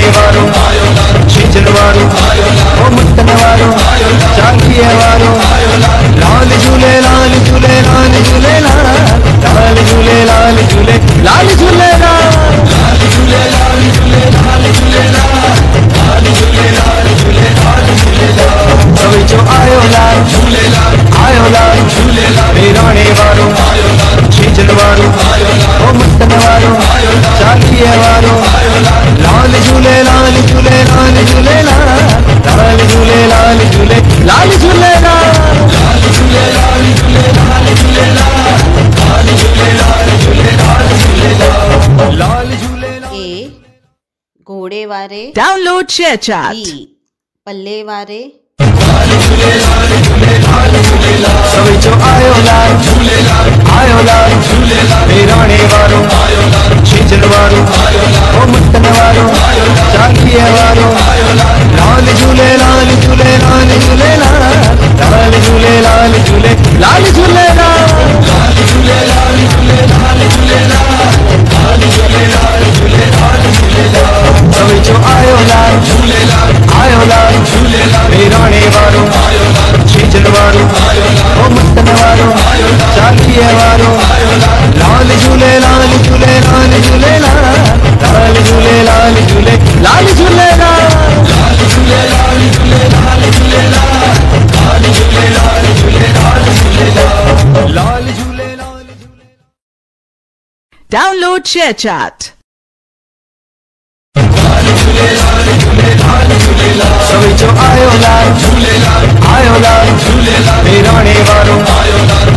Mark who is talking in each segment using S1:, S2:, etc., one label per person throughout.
S1: मेराणे वारो छीजन वारो ओ मुट्टन वारो चांदिए वारो लाल झूले लाल झूले लाल झूले लाल झूले लाल झूले लाल झूले लाल झूले लाल झूले लाल झूले लाल झूले लाल झूले लाल झूले सब जो आयो लाल झूले आयो लाल झूले मेराणे वारो छीजन वारो ओ मुट्टन वारो चांदिए वारो लाल झूले लाल झूले लाल झूले लाल झूले लाल झूले लाल झूले लाल झूले लाल झूले लाल झूले लाल झूले लाल झूले लाल झूले लाल झूले
S2: ए घोड़े वारे
S3: Download ShareChat.
S2: बी पल्ले वारे
S1: सब जो आयो लाल आयो लाल मेराणे वारो छीजन वारो ओ मुट्टन वारो चांदिए वारो लाल झूले लाल झूले लाल झूले लाल झूले लाल झूले लाल झूले लाल झूले लाल झूले लाल झूले लाल झूले लाल झूले लाल झूले सब जो आयो लाल मेराणे वारो छीजन वारो ओ मुट्टन वारो चांदिए वारो लाल झूले लाल झूले लाल झूले लाल झूले लाल झूले लाल झूले लाल झूले लाल झूले लाल झूले लाल झूले लाल झूले लाल झूले लाल झूले लाल झूले
S3: Download ShareChat.
S1: सब जो आयो लाल मेराणे वारो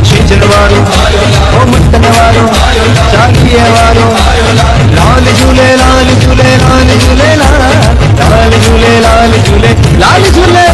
S1: छीजन वारो ओ मुट्टन वारो चांदिए वारो लाल झूले लाल झूले लाल झूले लाल झूले लाल झूले लाल झूले